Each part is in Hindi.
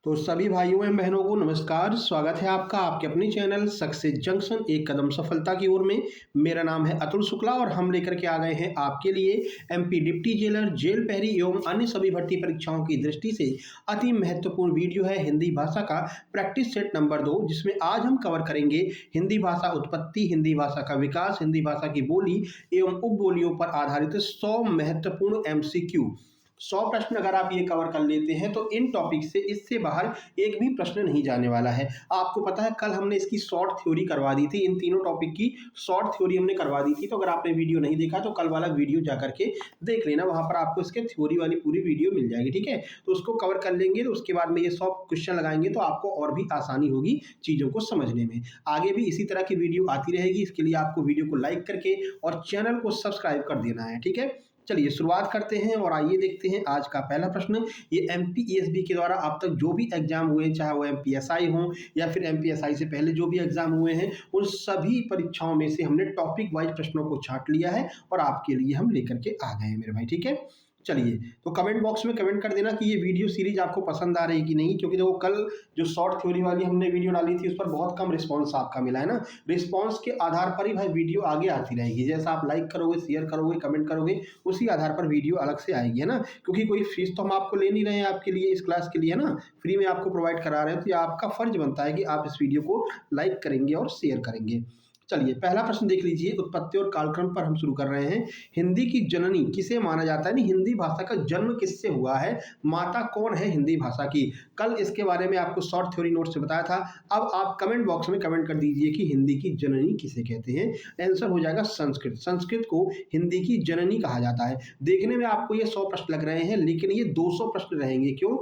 तो सभी भाइयों एवं बहनों को नमस्कार। स्वागत है आपका आपके अपने चैनल सक्सेस जंक्शन एक कदम सफलता की ओर में। मेरा नाम है अतुल शुक्ला और हम लेकर के आ गए हैं आपके लिए एमपी डिप्टी जेलर, जेल प्रहरी एवं अन्य सभी भर्ती परीक्षाओं की दृष्टि से अति महत्वपूर्ण वीडियो है हिंदी भाषा का प्रैक्टिस सेट नंबर 2, जिसमें आज हम कवर करेंगे हिंदी भाषा उत्पत्ति, हिंदी भाषा का विकास, हिंदी भाषा की बोली एवं उपबोलियों पर आधारित 100 महत्वपूर्ण MCQ। 100 प्रश्न अगर आप ये कवर कर लेते हैं तो इन टॉपिक से इससे बाहर एक भी प्रश्न नहीं जाने वाला है। आपको पता है कल हमने इसकी शॉर्ट थ्योरी करवा दी थी, इन तीनों टॉपिक की शॉर्ट थ्योरी हमने करवा दी थी। तो अगर आपने वीडियो नहीं देखा तो कल वाला वीडियो जा करके देख लेना, वहां पर आपको इसके थ्योरी वाली पूरी वीडियो मिल जाएगी। ठीक है, तो उसको कवर कर लेंगे तो उसके बाद में ये 100 क्वेश्चन लगाएंगे तो आपको और भी आसानी होगी चीजों को समझने में। आगे भी इसी तरह की वीडियो आती रहेगी, इसके लिए आपको वीडियो को लाइक करके और चैनल को सब्सक्राइब कर देना है। ठीक है, चलिए शुरुआत करते हैं और आइए देखते हैं आज का पहला प्रश्न। ये MPESB के द्वारा अब तक जो भी एग्जाम हुए, चाहे वो MPSI हो या फिर MPSI से पहले जो भी एग्जाम हुए हैं, उन सभी परीक्षाओं में से हमने टॉपिक वाइज प्रश्नों को छांट लिया है और आपके लिए हम लेकर के आ गए हैं मेरे भाई। ठीक है, चलिए तो कमेंट बॉक्स में कमेंट कर देना कि ये वीडियो सीरीज आपको पसंद आ रही है कि नहीं, क्योंकि देखो कल जो शॉर्ट थ्योरी वाली हमने वीडियो डाली थी उस पर बहुत कम रिस्पांस आपका मिला है ना। रिस्पांस के आधार पर ही भाई वीडियो आगे आती रहेगी, जैसा आप लाइक करोगे, शेयर करोगे, कमेंट करोगे, उसी आधार पर वीडियो अलग से आएगी, है ना। क्योंकि कोई फीस तो हम आपको ले नहीं रहे हैं आपके लिए, इस क्लास के लिए, है ना, फ्री में आपको प्रोवाइड करा रहे हैं, तो ये आपका फर्ज बनता है कि आप इस वीडियो को लाइक करेंगे और शेयर करेंगे। चलिए पहला प्रश्न देख लीजिए, उत्पत्ति और कालक्रम पर हम शुरू कर रहे हैं। हिंदी की जननी किसे माना जाता है, नहीं हिंदी भाषा का जन्म किससे हुआ है, माता कौन है हिंदी भाषा की। कल इसके बारे में आपको शॉर्ट थ्योरी नोट से बताया था। अब आप कमेंट बॉक्स में कमेंट कर दीजिए कि हिंदी की जननी किसे कहते हैं। आंसर हो जाएगा संस्कृत। संस्कृत को हिंदी की जननी कहा जाता है। देखने में आपको ये 100 प्रश्न लग रहे हैं, लेकिन ये 200 प्रश्न रहेंगे। क्यों?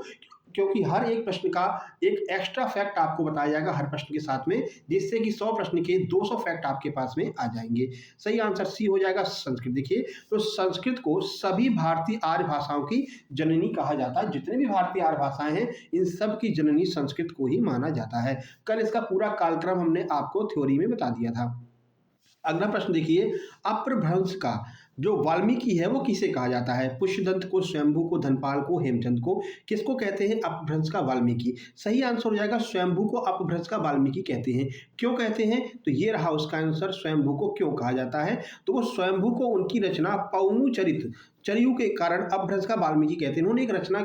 क्योंकि हर एक प्रश्न का एक एक्स्ट्रा फैक्ट आपको बताया जाएगा हर प्रश्न के साथ में, जिससे कि 100 प्रश्न के 200 फैक्ट आपके पास में आ जाएंगे। सही आंसर सी हो जाएगा संस्कृत। देखिए तो संस्कृत को सभी भारतीय आर्य भाषाओं की जननी कहा जाता है। जितने भी भारतीय आर्य भाषाएं हैं इन सब की जननी संस्कृत को ही माना जाता है। कल इसका पूरा कालक्रम हमने आपको थ्योरी में बता दिया था। अगला प्रश्न देखिए, अपभ्रंश का जो वाल्मीकि है वो किसे कहा जाता है। पुष्यदंत को, स्वयंभू को, धनपाल को, हेमचंद को, किसको कहते हैं अपभ्रंश का वाल्मीकि। सही आंसर हो जाएगा स्वयंभू को अपभ्रंश का वाल्मीकि कहते हैं। क्यों कहते हैं, तो ये रहा उसका आंसर, स्वयंभू को क्यों कहा जाता है। तो वो स्वयंभू को उनकी रचना पौमु चरित चरियु के कारण अपभ्रंश का वाल्मीकि कहते हैं। उन्होंने एक रचना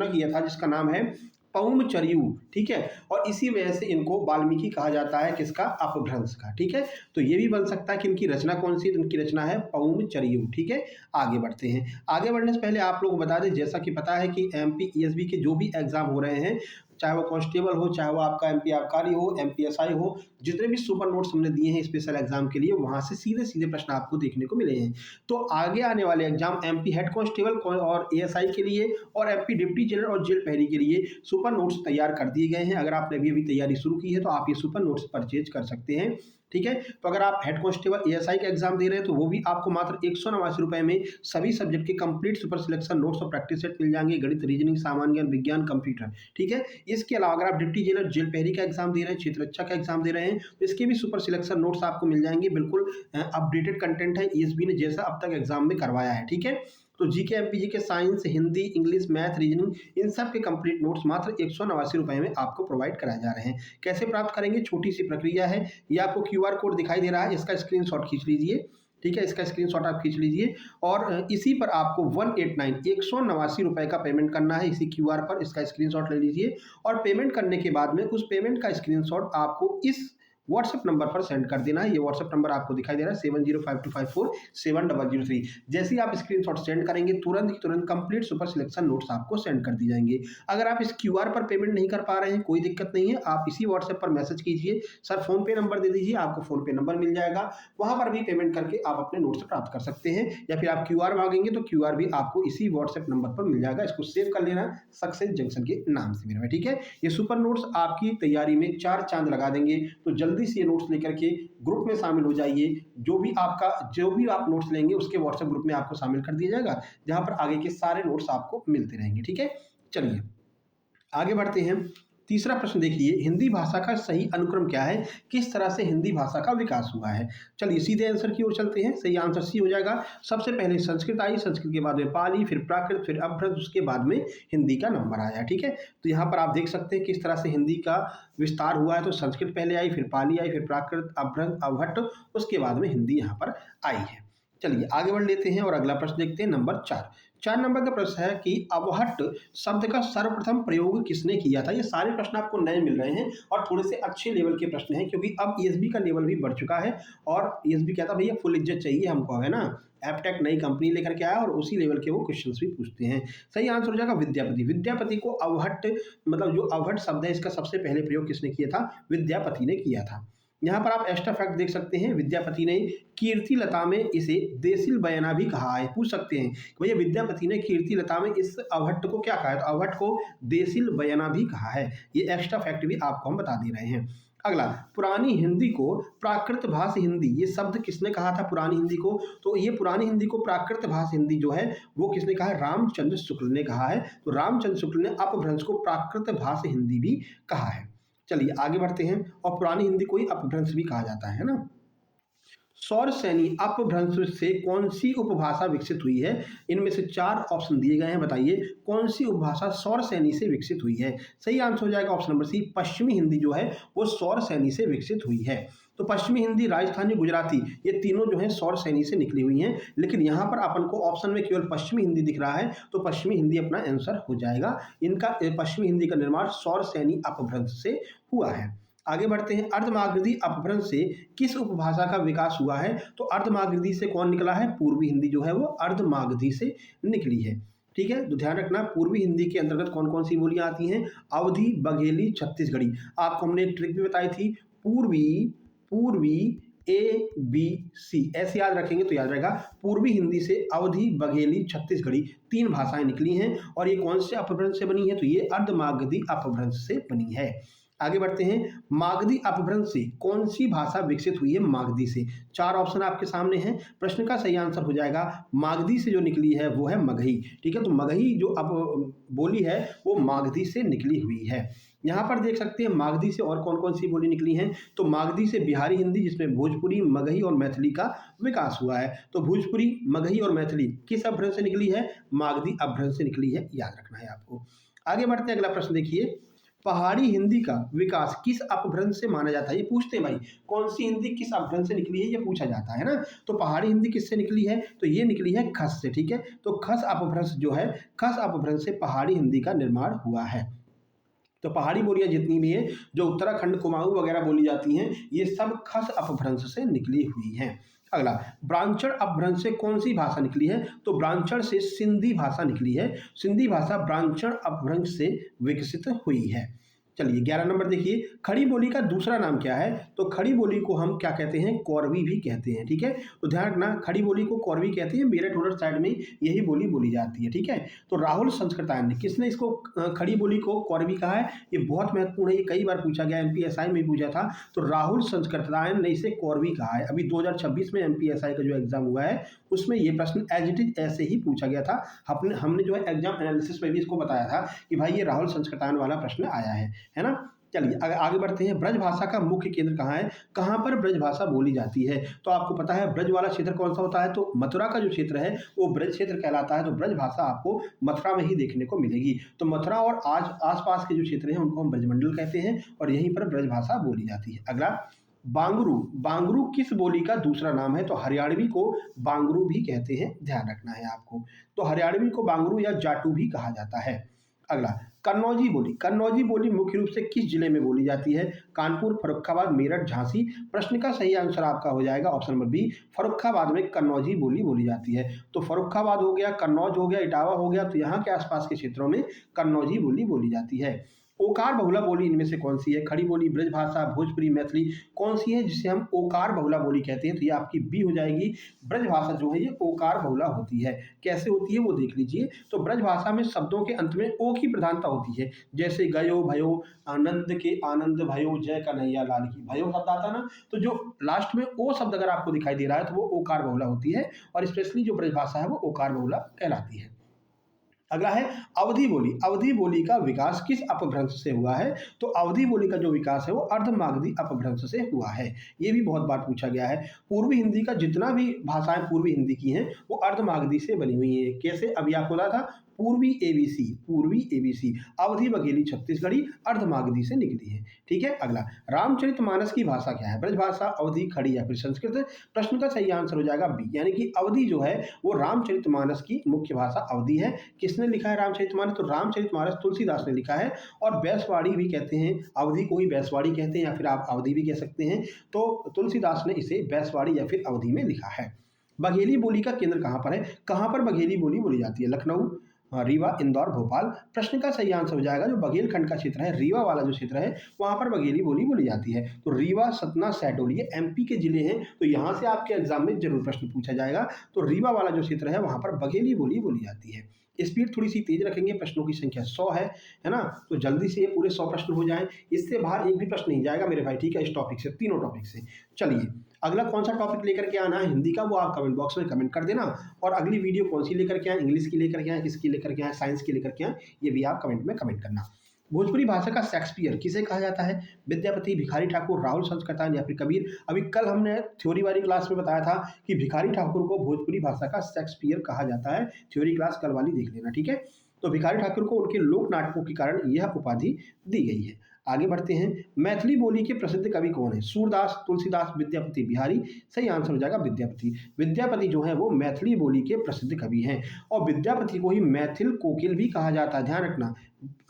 किया था जिसका नाम है पौम चरियु। ठीक है, और इसी वजह से इनको वाल्मीकि कहा जाता है, किसका, अपभ्रंश का। ठीक है, तो ये भी बन सकता है कि इनकी रचना कौन सी है, तो इनकी रचना है पौम चरियु। ठीक है, आगे बढ़ते हैं। आगे बढ़ने से पहले आप लोग बता दें, जैसा कि पता है कि MPESB के जो भी एग्जाम हो रहे हैं, चाहे वो कांस्टेबल हो, चाहे वो आपका MP आबकारी हो, MPSI हो, जितने भी सुपर नोट्स हमने दिए हैं स्पेशल एग्जाम के लिए, वहां से सीधे सीधे प्रश्न आपको देखने को मिले हैं। तो आगे आने वाले एग्जाम MP हेड कांस्टेबल और ASI के लिए और MP डिप्टी जेलर और जेल प्रहरी के लिए सुपर नोट्स तैयार कर दिए गए हैं। अगर आपने अभी तैयारी शुरू की है तो आप ये सुपर नोट्स परचेज कर सकते हैं। ठीक है, तो अगर आप हेड कांस्टेबल ASI का एग्जाम दे रहे हैं तो वो भी आपको मात्र 189 रुपए में सभी सब्जेक्ट के कंप्लीट सुपर सिलेक्शन नोट्स और प्रैक्टिस सेट मिल जाएंगे। गणित, रीजनिंग, सामान्य ज्ञान, विज्ञान, कंप्यूटर। ठीक है, इसके अलावा अगर आप डिप्टी जेलर, जेल प्रहरी का एग्जाम दे रहे हैं, क्षेत्र रक्षा का एग्जाम दे रहे हैं, तो इसके भी सुपर सिलेक्शन नोट्स आपको मिल जाएंगे। बिल्कुल अपडेटेड कंटेंट है ESB ने जैसा अब तक एग्जाम में करवाया है। ठीक है, तो GK MPG के science, Hindi, English, math, reasoning, इन सब के कंप्लीट नोट्स मात्र 189 रुपए में आपको प्रोवाइड कराए जा रहे हैं। कैसे प्राप्त करेंगे, छोटी सी प्रक्रिया है। ये आपको QR कोड दिखाई दे रहा है, इसका स्क्रीनशॉट खींच लीजिए। ठीक है, इसका स्क्रीनशॉट आप खींच लीजिए और इसी पर आपको 189 रुपए का पेमेंट करना है। इसी QR पर इसका स्क्रीनशॉट ले लीजिए और पेमेंट करने के बाद में उस पेमेंट का स्क्रीनशॉट आपको इस व्हाट्सएप नंबर पर सेंड कर देना है। ये व्हाट्सएप नंबर आपको दिखाई दे रहा है 7052547003। जैसे ही आप स्क्रीनशॉट सेंड करेंगे तुरंत ही तुरंत कंप्लीट सुपर सिलेक्शन नोट्स आपको सेंड कर दी जाएंगे। अगर आप इस QR पर पेमेंट नहीं कर पा रहे हैं, कोई दिक्कत नहीं है, आप इसी व्हाट्सएप पर मैसेज कीजिए, सर फोन पे नंबर दे दीजिए, आपको फोन पे नंबर मिल जाएगा, वहां पर भी पेमेंट करके आप अपने नोट्स प्राप्त कर सकते हैं। या फिर आप QR मांगेंगे तो QR भी आपको इसी व्हाट्सएप नंबर पर मिल जाएगा। इसको सेव कर लेना सक्सेस जंक्शन के नाम से मेरे भाई। ठीक है, ये सुपर नोट्स आपकी तैयारी में 4 चांद लगा देंगे। तो जल्दी से ये नोट्स लेकर के ग्रुप में शामिल हो जाइए। जो भी आप नोट्स लेंगे उसके व्हाट्सएप ग्रुप में आपको शामिल कर दिया जाएगा, जहां पर आगे के सारे नोट्स आपको मिलते रहेंगे। ठीक है, चलिए आगे बढ़ते हैं। तीसरा प्रश्न देखिए, हिंदी भाषा का सही अनुक्रम क्या है, किस तरह से हिंदी भाषा का विकास हुआ है। चलिए सीधे आंसर की ओर चलते हैं। सही आंसर सी हो जाएगा। सबसे पहले संस्कृत आई, संस्कृत के बाद में पाली, फिर प्राकृत, फिर अपभ्रंश, उसके बाद में हिंदी का नंबर आया। ठीक है, तो यहाँ पर आप देख सकते हैं किस तरह से हिंदी का विस्तार हुआ है। तो संस्कृत पहले आई, फिर पाली आई, फिर प्राकृत, अपभ्रंश, अवहट्ट, उसके बाद में हिंदी यहाँ पर आई है। चलिए आगे बढ़ लेते हैं और अगला प्रश्न देखते हैं नंबर 4। 4 नंबर का प्रश्न है कि अवहट्ट शब्द का सर्वप्रथम प्रयोग किसने किया था। ये सारे प्रश्न आपको नए मिल रहे हैं और थोड़े से अच्छे लेवल के प्रश्न हैं, क्योंकि अब ईएसबी का लेवल भी बढ़ चुका है और ईएसबी कहता भैया फुल इज्जत चाहिए हमको, है ना। एपटेक नई कंपनी लेकर के आया और उसी लेवल के वो क्वेश्चन भी पूछते हैं। सही आंसर हो जाएगा विद्यापति। विद्यापति को अवहट्ट, मतलब जो अवहट्ट शब्द है इसका सबसे पहले प्रयोग किसने किया था, विद्यापति ने किया था। यहाँ पर आप एक्स्ट्रा फैक्ट देख सकते हैं, विद्यापति ने कीर्ति लता में इसे देसिल बयाना भी कहा है। पूछ सकते हैं भैया विद्यापति ने कीर्ति लता में इस अवहट्ट को क्या कहा है, तो अवहट्ट को देसिल बयाना भी कहा है। ये एक्स्ट्रा फैक्ट भी आपको हम बता दे रहे हैं। अगला, पुरानी हिंदी को प्राकृत भाषा हिंदी, ये शब्द किसने कहा था पुरानी हिंदी को, तो ये पुरानी हिंदी को प्राकृत भाषा हिंदी जो है वो किसने कहा है, रामचंद्र शुक्ल ने कहा है। तो रामचंद्र शुक्ल ने अपभ्रंश को प्राकृत भाषा हिंदी भी कहा है। चलिए आगे बढ़ते हैं, और पुरानी हिंदी को ही अपभ्रंश भी कहा जाता है ना। सौरसैनी अपभ्रंश से कौन सी उपभाषा विकसित हुई है। इनमें से 4 ऑप्शन दिए गए हैं, बताइए कौन सी उपभाषा सौरसैनी से विकसित हुई है। सही आंसर हो जाएगा ऑप्शन नंबर सी, पश्चिमी हिंदी जो है वो सौरसैनी से विकसित हुई है। तो पश्चिमी हिंदी, राजस्थानी, गुजराती, ये तीनों जो है सौरसैनी से निकली हुई हैं। लेकिन यहाँ पर अपन को ऑप्शन में केवल पश्चिमी हिंदी दिख रहा है, तो पश्चिमी हिंदी अपना आंसर हो जाएगा। इनका पश्चिमी हिंदी का निर्माण सौरसैनी अपभ्रंश से हुआ है। आगे बढ़ते हैं, अर्धमागधी अपभ्रंश से किस उपभाषा का विकास हुआ है। तो अर्धमागधी से कौन निकला है, पूर्वी हिंदी जो है वो अर्धमागधी से निकली है। ठीक है, तो ध्यान रखना पूर्वी हिंदी के अंतर्गत कौन कौन सी बोलियां आती हैं, अवधी, बघेली, छत्तीसगढ़ी। आपको हमने एक ट्रिक भी बताई थी, पूर्वी ABC, ऐसे याद रखेंगे तो याद रहेगा। पूर्वी हिंदी से अवधी, बघेली, छत्तीसगढ़ी 3 भाषाएं निकली हैं और ये कौन से अपभ्रंश से बनी है, तो ये अर्धमागधी अपभ्रंश से बनी है। आगे बढ़ते हैं, मागधी अपभ्रंश से कौन सी भाषा विकसित हुई है, मागधी से। 4 ऑप्शन आपके सामने हैं। प्रश्न का सही आंसर हो जाएगा मागधी से जो निकली है वो है मगही। ठीक है, तो मगही जो अब बोली है वो मागधी से निकली हुई है। यहाँ पर देख सकते हैं मागधी से और कौन कौन सी बोली निकली हैं, तो मागधी से बिहारी हिंदी, जिसमें भोजपुरी, मगही और मैथिली का विकास हुआ है। तो भोजपुरी, मगही और मैथिली किस अपभ्रंश से निकली है, मागधी अपभ्रंश से निकली है, याद रखना है आपको। आगे बढ़ते हैं, अगला प्रश्न देखिए, पहाड़ी हिंदी का विकास किस अपभ्रंश से माना जाता है। ये पूछते हैं भाई कौन सी हिंदी किस अपभ्रंश से निकली है, ये पूछा जाता है ना। तो पहाड़ी हिंदी किससे निकली है, तो ये निकली है खस से। ठीक है, तो खस अपभ्रंश जो है, खस अपभ्रंश से पहाड़ी हिंदी का निर्माण हुआ है। तो पहाड़ी बोलियां जितनी भी हैं, जो उत्तराखंड, कुमाऊं वगैरह बोली जाती हैं, ये सब खस अपभ्रंश से निकली हुई हैं। अगला, ब्राह्मण अपभ्रंश से कौन सी भाषा निकली है, तो ब्राह्मण से सिंधी भाषा निकली है। सिंधी भाषा ब्राह्मण अपभ्रंश से विकसित हुई है। चलिए 11 नंबर देखिए, खड़ी बोली का दूसरा नाम क्या है, तो खड़ी बोली को हम क्या कहते हैं, कौरवी भी कहते हैं। ठीक है, तो ध्यान रखना खड़ी बोली को कौरवी कहते हैं, मेरठ उधर साइड में यही बोली बोली जाती है। ठीक है, तो राहुल संस्कृतायन ने, किसने इसको खड़ी बोली को कौरवी कहा है, ये बहुत महत्वपूर्ण है, ये कई बार पूछा गया, MPSI में पूछा था। तो राहुल संस्कृतायन ने इसे कौरवी कहा है। अभी 2026 में MPSI का जो एग्जाम हुआ है उसमें ये प्रश्न एज इट इज ऐसे ही पूछा गया था। हमने जो है एग्जाम एनालिसिस में भी इसको बताया था कि भाई ये राहुल संस्कृतायन वाला प्रश्न आया है ना। चलिए आगे बढ़ते हैं, ब्रज भाषा का मुख्य केंद्र कहाँ है, कहाँ पर ब्रज भाषा बोली जाती है। तो आपको पता है ब्रज वाला क्षेत्र कौन सा होता है, तो मथुरा का जो क्षेत्र है वो ब्रज क्षेत्र कहलाता है। तो ब्रज भाषा आपको मथुरा में ही देखने को मिलेगी। तो मथुरा और आज आसपास के जो क्षेत्र हैं उनको हम ब्रजमंडल कहते हैं और यहीं पर ब्रज भाषा बोली जाती है। अगला, बांगरू, बांगरू किस बोली का दूसरा नाम है, तो हरियाणवी को बांगरू भी कहते हैं, ध्यान रखना है आपको। तो हरियाणवी को बांगरू या जाटू भी कहा जाता है। अगला, कन्नौजी बोली, कन्नौजी बोली मुख्य रूप से किस जिले में बोली जाती है, कानपुर, फर्रुखाबाद, मेरठ, झांसी। प्रश्न का सही आंसर आपका हो जाएगा ऑप्शन नंबर बी, फर्रुखाबाद में कन्नौजी बोली बोली जाती है। तो फर्रुखाबाद हो गया, कन्नौज हो गया, इटावा हो गया, तो यहाँ के आसपास के क्षेत्रों में कन्नौजी बोली बोली जाती है। ओकार बहुला बोली इनमें से कौन सी है, खड़ी बोली, ब्रजभाषा, भोजपुरी, मैथिली, कौन सी है जिसे हम ओकार बहुला बोली कहते हैं, तो ये आपकी बी हो जाएगी। ब्रजभाषा जो है ये ओकार बहुला होती है। कैसे होती है वो देख लीजिए। तो ब्रजभाषा में शब्दों के अंत में ओ की प्रधानता होती है, जैसे गयो, भयो, आनंद के आनंद भयो, जय कन्हैया लाल की, भयो शब्द आता ना, तो जो लास्ट में ओ शब्द अगर आपको दिखाई दे रहा है तो वो ओकार बहुला होती है और स्पेशली जो ब्रजभाषा है वो ओकार बहुला कहलाती है। अगला है अवधी बोली। अवधी बोली का विकास किस अपभ्रंश से हुआ है? तो अवधी बोली का जो विकास है वो अर्धमागधी अपभ्रंश से हुआ है। ये भी बहुत बार पूछा गया है। पूर्वी हिंदी का जितना भी भाषाएं पूर्वी हिंदी की हैं वो अर्धमागधी से बनी हुई हैं। कैसे? अभी आपको बताया था, पूर्वी एबीसी, पूर्वी एबीसी, अवधी बघेली छत्तीसगढ़ी अर्धमागधी से निकली है। ठीक है। अगला, रामचरितमानस की भाषा क्या है? ब्रजभाषा, अवधी, खड़ी या फिर संस्कृत? प्रश्न का सही आंसर हो जाएगा बी, यानी कि अवधी जो है वो रामचरितमानस की मुख्य भाषा अवधी है। किसने लिखा है रामचरितमानस? तो रामचरितमानस तुलसीदास ने लिखा है। और बैसवाड़ी भी कहते हैं, अवधी को ही बैसवाड़ी कहते हैं या फिर आप अवधी भी कह सकते हैं। तो तुलसीदास ने इसे बैसवाड़ी या फिर अवधी में लिखा है। बघेली बोली का केंद्र कहाँ पर है? कहाँ पर बघेली बोली बोली जाती है? लखनऊ, रीवा, इंदौर, भोपाल? प्रश्न का सही आंसर हो जाएगा जो बघेलखंड का क्षेत्र है, रीवा वाला जो क्षेत्र है, वहां पर बघेली बोली बोली जाती है। तो रीवा, सतना, शहडोल ये एमपी के जिले हैं, तो यहां से आपके एग्जाम में जरूर प्रश्न पूछा जाएगा। तो रीवा वाला जो क्षेत्र है वहां पर बघेली बोली बोली जाती है। स्पीड थोड़ी सी तेज रखेंगे, प्रश्नों की संख्या 100 है ना, तो जल्दी से ये पूरे 100 प्रश्न हो जाएं। इससे बाहर एक भी प्रश्न नहीं जाएगा मेरे भाई, ठीक है, इस टॉपिक से, तीनों टॉपिक से। चलिए, अगला कौन सा टॉपिक लेकर के आना है हिंदी का, वो आप कमेंट बॉक्स में कमेंट कर देना। और अगली वीडियो कौन सी लेकर के आए, इंग्लिश की लेकर के आए, किसकी लेकर के आए, साइंस की लेकर के आए, ये भी आप कमेंट में कमेंट करना। भोजपुरी भाषा का शेक्सपियर किसे कहा जाता है? विद्यापति, भिखारी ठाकुर, राहुल संस्कृतान या फिर कबीर? अभी कल हमने थ्योरी वाली क्लास में बताया था कि भिखारी ठाकुर को भोजपुरी भाषा का शेक्सपियर कहा जाता है। थ्योरी क्लास कल वाली देख लेना, ठीक है। तो भिखारी ठाकुर को उनके लोक नाटकों के कारण यह उपाधि दी गई है। आगे बढ़ते हैं। मैथिली बोली के प्रसिद्ध कवि कौन है? सूरदास, तुलसीदास, विद्यापति, बिहारी? सही आंसर हो जाएगा विद्यापति। विद्यापति जो है वो मैथिली बोली के प्रसिद्ध कवि हैं। और विद्यापति को ही मैथिल कोकिल भी कहा जाता है, ध्यान रखना।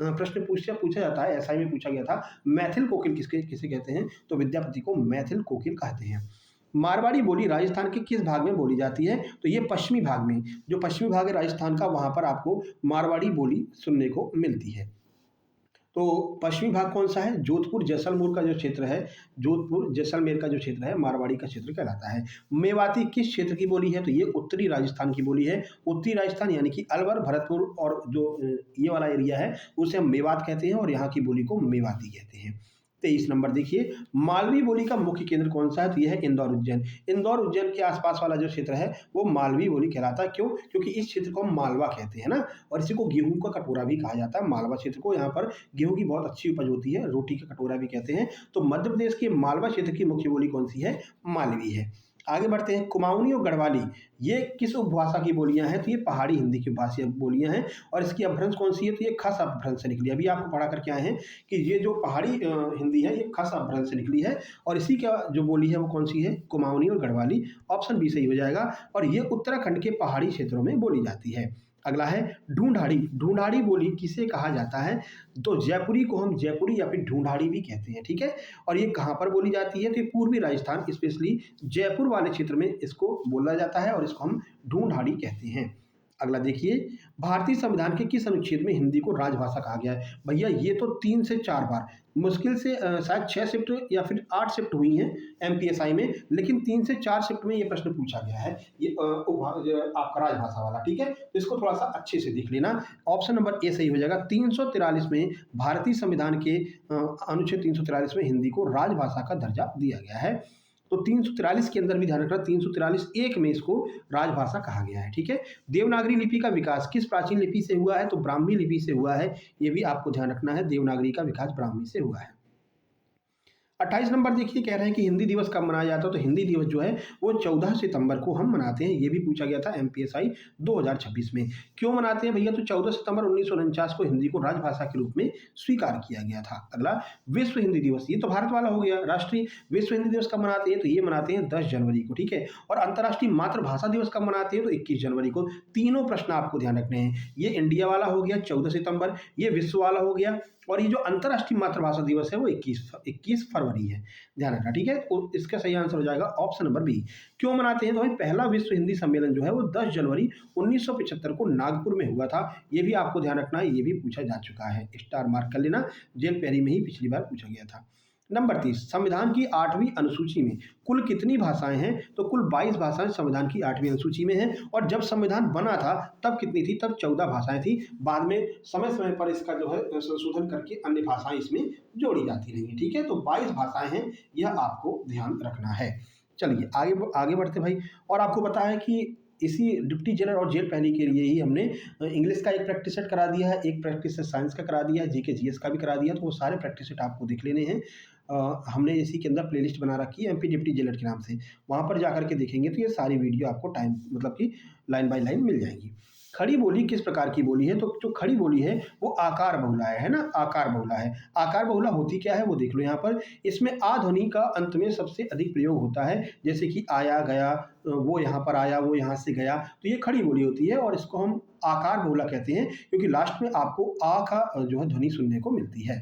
प्रश्न पूछा जाता है, एसआई में पूछा गया था, मैथिल कोकिल किसे कहते हैं? तो विद्यापति को मैथिल कोकिल कहते हैं। मारवाड़ी बोली राजस्थान के किस भाग में बोली जाती है? तो ये पश्चिमी भाग में, जो पश्चिमी भाग है राजस्थान का, वहां पर आपको मारवाड़ी बोली सुनने को मिलती है। तो पश्चिमी भाग कौन सा है? जोधपुर जैसलमेर का जो क्षेत्र है, जोधपुर जैसलमेर का जो क्षेत्र है, मारवाड़ी का क्षेत्र कहलाता है। मेवाती किस क्षेत्र की बोली है? तो ये उत्तरी राजस्थान की बोली है। उत्तरी राजस्थान यानी कि अलवर, भरतपुर और जो ये वाला एरिया है उसे हम मेवात कहते हैं और यहाँ की बोली को मेवाती कहते हैं। 23 नंबर देखिए, मालवी बोली का मुख्य केंद्र कौन सा है? तो यह है इंदौर, उज्जैन। इंदौर उज्जैन के आसपास वाला जो क्षेत्र है वो मालवी बोली कहलाता है। क्यों? क्योंकि इस क्षेत्र को हम मालवा कहते हैं ना, और इसी को गेहूं का कटोरा भी कहा जाता है। मालवा क्षेत्र को, यहाँ पर गेहूं की बहुत अच्छी उपज होती है, रोटी का कटोरा भी कहते हैं। तो मध्य प्रदेश के मालवा क्षेत्र की मुख्य बोली कौन सी है? मालवी है। आगे बढ़ते हैं। कुमाऊनी और गढ़वाली ये किस उपभाषा की बोलियां हैं? तो ये पहाड़ी हिंदी की भाषा बोलियां हैं। और इसकी अपभ्रंश कौन सी है? तो ये खस अपभ्रंश से निकली। अभी आपको पढ़ा करके आए हैं कि ये जो पहाड़ी हिंदी है ये खस अपभ्रंश से निकली है। और इसी का जो बोली है वो कौन सी है? कुमाऊनी और गढ़वाली। ऑप्शन बी सही हो जाएगा। और ये उत्तराखंड के पहाड़ी क्षेत्रों में बोली जाती है। अगला है ढूंढाड़ी। ढूंढाड़ी बोली किसे कहा जाता है? तो जयपुरी को हम जयपुरी या फिर ढूंढाड़ी भी कहते हैं, ठीक है। और ये कहाँ पर बोली जाती है? तो ये पूर्वी राजस्थान, स्पेशली जयपुर वाले क्षेत्र में इसको बोला जाता है और इसको हम ढूंढाड़ी कहते हैं। अगला देखिए, भारतीय संविधान के किस अनुच्छेद में हिंदी को राजभाषा कहा गया है? भैया ये तो 3 से 4 बार, मुश्किल से शायद 6 शिफ्ट या फिर 8 शिफ्ट हुई हैं एमपीएसआई में, लेकिन 3 से 4 शिफ्ट में ये प्रश्न पूछा गया है, ये आपका राजभाषा वाला, ठीक है। तो इसको थोड़ा सा अच्छे से देख लेना। ऑप्शन नंबर ए सही हो जाएगा। 343 में भारतीय संविधान के अनुच्छेद 343 में हिंदी को राजभाषा का दर्जा दिया गया है। तो 343 के अंदर भी ध्यान रखना, 343(1) में इसको राजभाषा कहा गया है, ठीक है। देवनागरी लिपि का विकास किस प्राचीन लिपि से हुआ है? तो ब्राह्मी लिपि से हुआ है। ये भी आपको ध्यान रखना है, देवनागरी का विकास ब्राह्मी से हुआ है। 28 नंबर देखिए, कह रहे हैं कि हिंदी दिवस कब मनाया जाता है? तो हिंदी दिवस जो है वो 14 सितंबर को हम मनाते हैं। ये भी पूछा गया था एमपीएसआई 2026 में। क्यों मनाते हैं भैया? तो 14 सितंबर 1949 को हिंदी को राजभाषा के रूप में स्वीकार किया गया था। अगला, विश्व हिंदी दिवस, ये तो भारत वाला हो गया। राष्ट्रीय विश्व हिंदी दिवस कब मनाते हैं? तो ये मनाते हैं 10 जनवरी को, ठीक है। और अंतर्राष्ट्रीय मातृभाषा दिवस कब मनाते हैं? तो 21 जनवरी को। तीनों प्रश्न आपको ध्यान रखने हैं। ये इंडिया वाला हो गया 14 सितंबर, ये विश्व वाला हो गया, और ये जो अंतर्राष्ट्रीय मातृभाषा दिवस है वो 21 फरवरी है, ध्यान रखना, ठीक है। तो इसका सही आंसर हो जाएगा ऑप्शन नंबर बी। क्यों मनाते हैं? तो भाई पहला विश्व हिंदी सम्मेलन जो है वो 10 जनवरी 1975 को नागपुर में हुआ था। ये भी आपको ध्यान रखना है, ये भी पूछा जा चुका है, स्टार मार्क कर लेना, जेल पेरी में ही पिछली बार पूछा गया था। नंबर 30, संविधान की 8वीं अनुसूची में कुल कितनी भाषाएं हैं? तो कुल 22 भाषाएं संविधान की 8वीं अनुसूची में हैं। और जब संविधान बना था तब कितनी थी? तब 14 भाषाएं थी। बाद में समय समय पर इसका जो है संशोधन करके अन्य भाषाएं इसमें जोड़ी जाती रही, ठीक है। तो 22 भाषाएं हैं, यह आपको ध्यान रखना है। चलिए आगे आगे बढ़ते भाई। और आपको पता है कि इसी डिप्टी जेलर और जेल प्रहरी के लिए ही हमने इंग्लिश का एक प्रैक्टिस सेट करा दिया है, एक प्रैक्टिस सेट साइंस का करा दिया है, जीके जीएस का भी करा दिया, तो वो सारे प्रैक्टिस सेट आपको देख लेने हैं। हमने इसी के अंदर प्लेलिस्ट बना रखी है एमपी डिप्टी जेलर के नाम से, वहाँ पर जाकर के देखेंगे तो ये सारी वीडियो आपको टाइम मतलब कि लाइन बाय लाइन मिल जाएगी। खड़ी बोली किस प्रकार की बोली है, तो जो खड़ी बोली है वो आकार बहुला है ना, आकार बहुला है। आकार बहुला होती क्या है वो देख लो यहाँ पर। इसमें आ ध्वनि का अंत में सबसे अधिक प्रयोग होता है, जैसे कि आया, गया, वो यहाँ पर आया, वो यहाँ से गया, तो ये खड़ी बोली होती है और इसको हम आकार बहुला कहते हैं, क्योंकि लास्ट में आपको आ का जो है ध्वनि सुनने को मिलती है।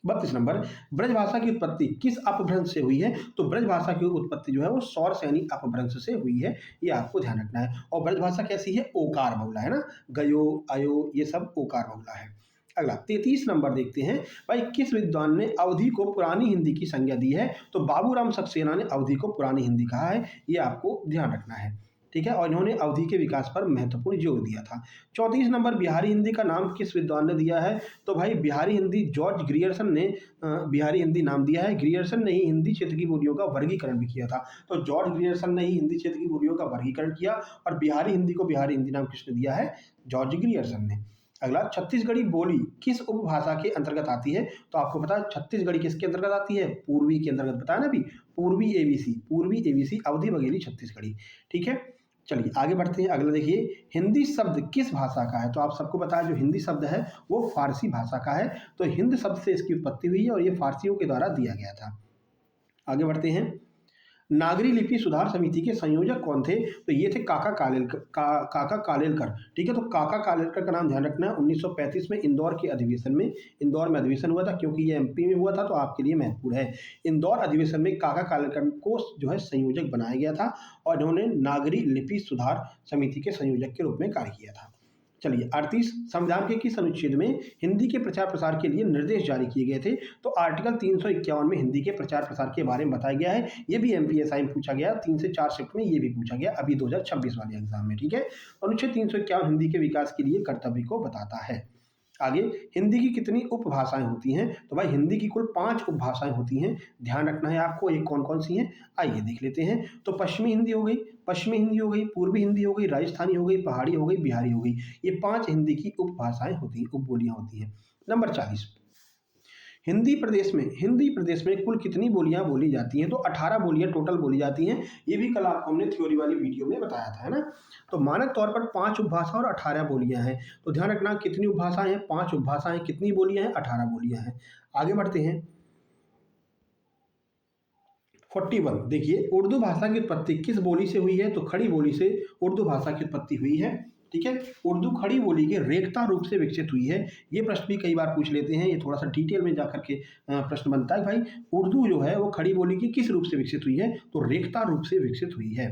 32 नंबर, ब्रजभाषा की उत्पत्ति किस अपभ्रंश से हुई है, तो ब्रजभाषा की उत्पत्ति जो है वो सौर सैनी अपभ्रंश से हुई है, ये आपको ध्यान रखना है। और ब्रजभाषा कैसी है, ओकार बहुला है ना, गयो, अयो, ये सब ओकार बहुला है। अगला 33 नंबर देखते हैं, भाई किस विद्वान ने अवधि को पुरानी हिंदी की संज्ञा दी है, तो बाबूराम सक्सेना ने अवधि को पुरानी हिंदी कहा है, ये आपको ध्यान रखना है। ठीक है, और इन्होंने अवधि के विकास पर महत्वपूर्ण जोर दिया था। 34 नंबर, बिहारी हिंदी का नाम किस विद्वान ने दिया है, तो भाई बिहारी हिंदी जॉर्ज ग्रियर्सन ने बिहारी हिंदी नाम दिया है। ग्रियर्सन ने ही हिंदी क्षेत्र की बोलियों का वर्गीकरण भी किया था, तो जॉर्ज ग्रियर्सन ने ही हिंदी क्षेत्र की बोलियों का वर्गीकरण किया, और बिहारी हिंदी को बिहारी हिंदी नाम किसने दिया है, जॉर्ज ग्रियर्सन ने। अगला, छत्तीसगढ़ी बोली किस उपभाषा के अंतर्गत आती है, तो आपको पता है छत्तीसगढ़ी किसके अंतर्गत आती है, पूर्वी के अंतर्गत, बताया ना अभी, पूर्वी एबीसी अवधि बघेली छत्तीसगढ़ी। ठीक है, चलिए आगे बढ़ते हैं। अगला देखिए, हिंदी शब्द किस भाषा का है, तो आप सबको पता है जो हिंदी शब्द है वो फारसी भाषा का है, तो हिंद शब्द से इसकी उत्पत्ति हुई है और ये फारसियों के द्वारा दिया गया था। आगे बढ़ते हैं, नागरी लिपि सुधार समिति के संयोजक कौन थे, तो ये थे काका कालेलकर। ठीक है, तो काका कालेलकर का नाम ध्यान रखना है। 1935 में इंदौर के अधिवेशन में, इंदौर में अधिवेशन हुआ था, क्योंकि ये एमपी में हुआ था तो आपके लिए महत्वपूर्ण है। इंदौर अधिवेशन में काका कालेलकर को जो है संयोजक बनाया गया था और इन्होंने नागरी लिपि सुधार समिति के संयोजक के रूप में कार्य किया था। चलिए 38, संविधान के किस अनुच्छेद में हिंदी के प्रचार प्रसार के लिए निर्देश जारी किए गए थे, तो आर्टिकल 351 में हिंदी के प्रचार प्रसार के बारे में बताया गया है। ये भी एमपीएसआई में पूछा गया, 3 से 4 शिफ्ट में ये भी पूछा गया अभी 2026 वाले एग्जाम में। ठीक है, अनुच्छेद 351 हिंदी के विकास के लिए कर्तव्य को बताता है। आगे, हिंदी की कितनी उपभाषाएं होती हैं, तो भाई हिंदी की कुल 5 उपभाषाएं होती हैं, ध्यान रखना है आपको। ये कौन कौन सी हैं, आइए देख लेते हैं। तो पश्चिमी हिंदी हो गई, पूर्वी हिंदी हो गई, राजस्थानी हो गई, पहाड़ी हो गई, बिहारी हो गई, ये 5 हिंदी की उपभाषाएं होती हैं, उपबोलियां होती हैं। नंबर 40, हिंदी प्रदेश में कुल कितनी बोलियां बोली जाती हैं, तो 18 बोलियां टोटल बोली जाती हैं। ये भी कल आपको हमने थ्योरी वाली वीडियो में बताया था, है ना। तो मानक तौर पर 5 उपभाषा और 18 बोलियां हैं, तो ध्यान रखना कितनी उपभाषाएं हैं, 5 उपभाषाएं, कितनी बोलियां हैं, 18 बोलियां हैं। आगे बढ़ते हैं, 41 देखिए, उर्दू भाषा की उत्पत्ति किस बोली से हुई है, तो खड़ी बोली से उर्दू भाषा की उत्पत्ति हुई है। ठीक है, उर्दू खड़ी बोली के रेखता रूप से विकसित हुई है। ये प्रश्न भी कई बार पूछ लेते हैं, ये थोड़ा सा डिटेल में जाकर के प्रश्न बनता है भाई, उर्दू जो है वो खड़ी बोली की किस रूप से विकसित हुई है, तो रेखता रूप से विकसित हुई है।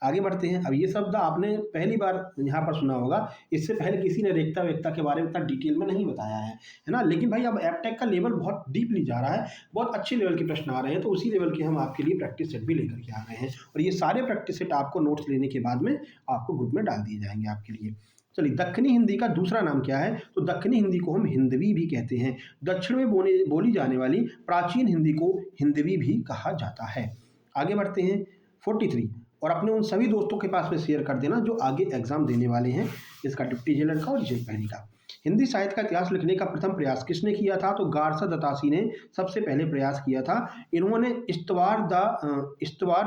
आगे बढ़ते हैं, अब ये शब्द आपने पहली बार यहाँ पर सुना होगा, इससे पहले किसी ने रेखता वेखता के बारे में इतना डिटेल में नहीं बताया है ना। लेकिन भाई अब एपटेक का लेवल बहुत डीपली जा रहा है, बहुत अच्छे लेवल के प्रश्न आ रहे हैं, तो उसी लेवल के हम आपके लिए प्रैक्टिस सेट भी लेकर के आ रहे हैं, और ये सारे प्रैक्टिस सेट आपको नोट्स लेने के बाद में आपको ग्रुप में डाल दिए जाएंगे आपके लिए। चलिए, दक्खनी हिंदी का दूसरा नाम क्या है, तो दक्खनी हिंदी को हम हिंदवी भी कहते हैं। दक्षिण में बोली जाने वाली प्राचीन हिंदी को हिंदवी भी कहा जाता है। आगे बढ़ते हैं, 43, और अपने उन सभी दोस्तों के पास में शेयर कर देना जो आगे एग्जाम देने वाले हैं, इसका डिप्टी जेलर का और जेल प्रहरी का। हिंदी साहित्य का इतिहास लिखने का प्रथम प्रयास किसने किया था, तो गारसा दत्तासी ने सबसे पहले प्रयास किया था। इन्होंने इस्तवार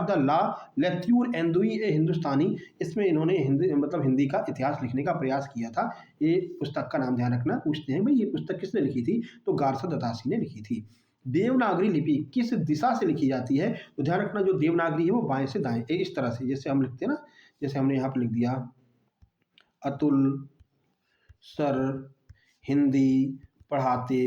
द ला लेत्यूर एंदुई ए हिंदुस्तानी, इसमें इन्होंने हिंदी का इतिहास लिखने का प्रयास किया था। ये पुस्तक का नाम ध्यान रखना, पूछते हैं भाई ये पुस्तक किसने लिखी थी, तो गारसा दत्तासी ने लिखी थी। देवनागरी लिपि किस दिशा से लिखी जाती है, तो ध्यान रखना जो देवनागरी है वो बाएं से दाएं, इस तरह से जैसे हम लिखते हैं ना, जैसे हमने यहाँ पर लिख दिया अतुल सर हिंदी पढ़ाते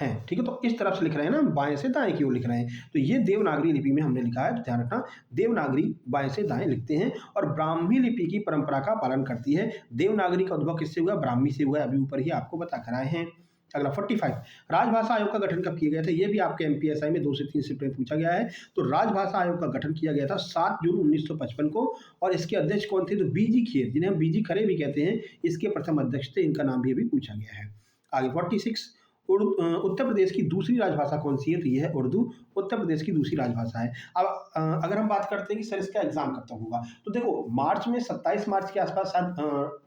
हैं। ठीक है, तो इस तरफ से लिख रहे हैं ना, बाएं से दाएं की ओर लिख रहे हैं, तो ये देवनागरी लिपि में हमने लिखा है, तो ध्यान रखना देवनागरी बाएं से दाएं लिखते हैं और ब्राह्मी लिपि की परंपरा का पालन करती है। देवनागरी का उद्भव किससे हुआ, ब्राह्मी से हुआ, अभी ऊपर ही आपको बता कर आए हैं। अगला 45, राजभाषा आयोग का गठन कब किया गया था, ये भी आपके एमपीएसआई में 2 से 3 शिफ्ट में पूछा गया है। तो राजभाषा आयोग का गठन किया गया था 7 जून 1955 को, और इसके अध्यक्ष कौन थे, तो बीजी खेर, जिन्हें हम बीजी खरे भी कहते हैं, इसके प्रथम अध्यक्ष थे, इनका नाम भी अभी पूछा गया है। आगे 46, उत्तर प्रदेश की दूसरी राजभाषा कौन सी है? तो ये है उर्दू, उत्तर प्रदेश की दूसरी राजभाषा है। अब अगर हम बात करते हैं कि सर इसका एग्ज़ाम कब तक होगा? तो देखो मार्च में 27 मार्च के आस-पास शायद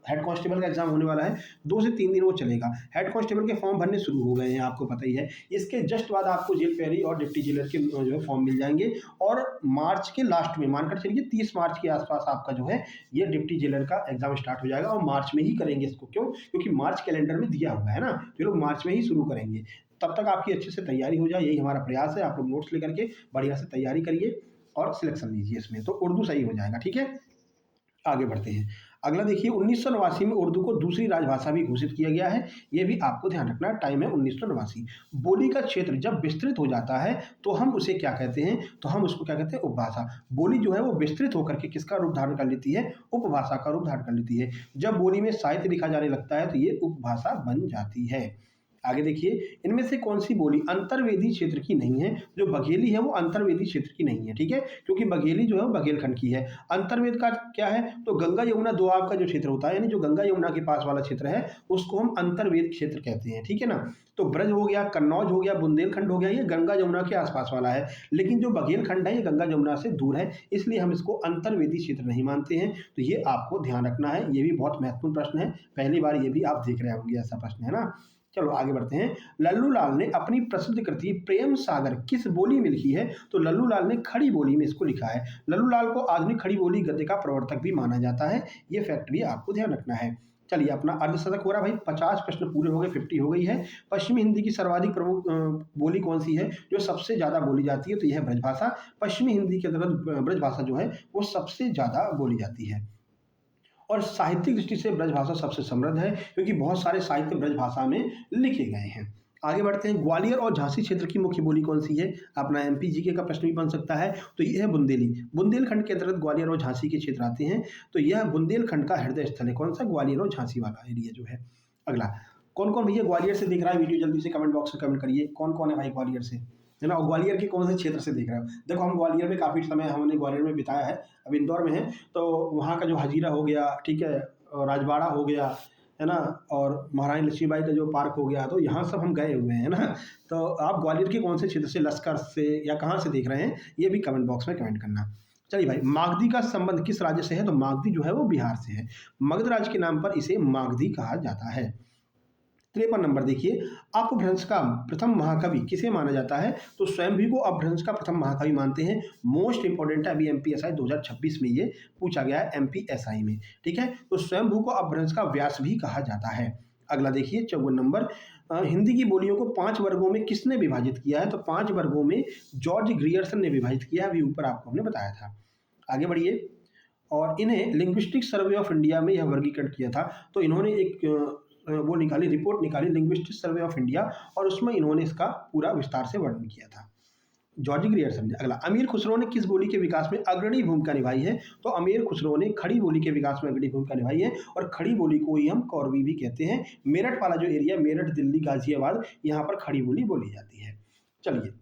हेड कांस्टेबल का एग्ज़ाम होने वाला है, 2 से 3 दिन वो चलेगा। हेड कांस्टेबल के फॉर्म भरने शुरू हो गए हैं, आपको पता ही है। इसके जस्ट बाद आपको जेल प्रहरी और डिप्टी जेलर के जो है फॉर्म मिल जाएँगे और मार्च के लास्ट में मानकर चलिए 30 मार्च के आस-पास आपका जो है ये डिप्टी जेलर का एग्ज़ाम स्टार्ट हो जाएगा और मार्च में ही करेंगे इसको। क्यों? क्योंकि मार्च कैलेंडर में दिया हुआ है ना, तो ये लोग मार्च में ही शुरू करेंगे। तब तक आपकी अच्छे से तैयारी हो जाए, यही हमारा प्रयास है। आप लोग नोट्स लेकर के बढ़िया से तैयारी करिए और सिलेक्शन लीजिए इसमें, तो उर्दू सही हो जाएगा, ठीक है? आगे बढ़ते हैं। अगला देखिए 1989 में उर्दू को दूसरी राजभाषा भी घोषित किया गया है। ये भी आपको ध्यान रखना है, टाइम है 1989। बोली का क्षेत्र जब विस्तृत हो जाता है तो हम उसे क्या कहते हैं? तो हम उसको क्या कहते हैं? उपभाषा। बोली जो है वो विस्तृत होकर के किसका रूप धारण कर लेती है? उपभाषा का रूप धारण कर लेती है। जब बोली में साहित्य लिखा जाने लगता है तो ये उपभाषा बन जाती है। आगे देखिए, इनमें से कौन-सी बोली अंतर्वेदी क्षेत्र की नहीं है? जो बघेली है वो अंतर्वेदी क्षेत्र की नहीं है, ठीक है? क्योंकि बघेली जो है वो बघेलखंड की है। अंतर्वेद का क्या है? तो गंगा यमुना दोआब का जो क्षेत्र होता है, यानी जो गंगा यमुना के पास वाला क्षेत्र है, उसको हम अंतर्वेद क्षेत्र कहते हैं, ठीक है ना? तो ब्रज हो गया, कन्नौज हो गया, बुंदेलखंड हो गया, ये गंगा यमुना के आस-पास वाला है। लेकिन जो बघेलखंड है, ये गंगा यमुना से दूर है, इसलिए हम इसको अंतर्वेदी क्षेत्र नहीं मानते हैं। तो ये आपको ध्यान रखना है, ये भी बहुत महत्वपूर्ण प्रश्न है। पहली बार ये भी आप देख रहे होंगे ऐसा प्रश्न, है ना? चलो आगे बढ़ते हैं। लल्लू लाल ने अपनी प्रसिद्ध कृति प्रेम सागर किस बोली में लिखी है? तो लल्लू लाल ने खड़ी बोली में इसको लिखा है। लल्लू लाल को आधुनिक खड़ी बोली गद्य का प्रवर्तक भी माना जाता है। ये फैक्ट भी आपको ध्यान रखना है। चलिए अपना अर्धशतक हो रहा है भाई, 50 प्रश्न पूरे हो गए, 50 हो गई है। पश्चिमी हिंदी की सर्वाधिक प्रमुख बोली कौन सी है जो सबसे ज़्यादा बोली जाती है? तो यह है ब्रजभाषा। पश्चिमी हिंदी के अंतर्गत ब्रजभाषा जो है वो सबसे ज़्यादा बोली जाती है। और साहित्यिक दृष्टि से ब्रजभाषा सबसे समृद्ध है क्योंकि बहुत सारे साहित्य ब्रजभाषा में लिखे गए हैं। आगे बढ़ते हैं, ग्वालियर और झांसी क्षेत्र की मुख्य बोली कौन सी है? अपना एमपी जीके का प्रश्न भी बन सकता है। तो ये है बुंदेली। बुंदेलखंड के अंतर्गत ग्वालियर और झांसी के क्षेत्र आते हैं। तो यह बुंदेलखंड का हृदय स्थल है। कौन सा? ग्वालियर और झांसी वाला एरिया जो है। अगला, कौन कौन भैया ग्वालियर से देख रहा है वीडियो? जल्दी से कमेंट बॉक्स में कमेंट करिए, कौन कौन है भाई ग्वालियर से, है ना? और ग्वालियर के कौन से क्षेत्र से देख रहे हो? देखो हम ग्वालियर में काफ़ी समय हमने ग्वालियर में बिताया है, अब इंदौर में है। तो वहाँ का जो हजीरा हो गया, ठीक है, और राजबाड़ा हो गया, है ना, और महारानी लक्ष्मीबाई का जो पार्क हो गया, तो यहाँ सब हम गए हुए हैं ना। तो आप ग्वालियर के कौन से क्षेत्र से, लश्कर से या कहाँ से देख रहे हैं, ये भी कमेंट बॉक्स में कमेंट करना। चलिए भाई, मागधी का संबंध किस राज्य से है? तो मागधी जो है वो बिहार से है। मगध राज्य के नाम पर इसे मागधी कहा जाता है। 53 नंबर देखिए, अपभ्रंश का प्रथम महाकवि किसे माना जाता है? तो स्वयंभू को अपभ्रंश का प्रथम महाकवि मानते हैं। मोस्ट इंपॉर्टेंट है, अभी एमपीएसआई 2026 में ये पूछा गया है एमपीएसआई में, ठीक है। तो स्वयंभू को अपभ्रंश का व्यास भी कहा जाता है। अगला देखिए 54 नंबर, हिंदी की बोलियों को 5 वर्गों में किसने विभाजित किया है? तो 5 वर्गों में जॉर्ज ग्रियर्सन ने विभाजित किया है, अभी ऊपर आपको हमने बताया था। आगे बढ़िए, और इन्हें लिंग्विस्टिक सर्वे ऑफ इंडिया में यह वर्गीकरण किया था। तो इन्होंने एक वो निकाली, रिपोर्ट निकाली लिंग्विस्टिक सर्वे ऑफ इंडिया, और उसमें इन्होंने इसका पूरा विस्तार से वर्णन किया था, जॉर्ज ग्रियर्सन ने। अगला, अमीर खुसरो ने किस बोली के विकास में अग्रणी भूमिका निभाई है? तो अमीर खुसरो ने खड़ी बोली के विकास में अग्रणी भूमिका निभाई है, और खड़ी बोली को ही हम कौरवी भी कहते हैं। मेरठ वाला जो एरिया, मेरठ, दिल्ली, गाजियाबाद, यहाँ पर खड़ी बोली बोली जाती है। चलिए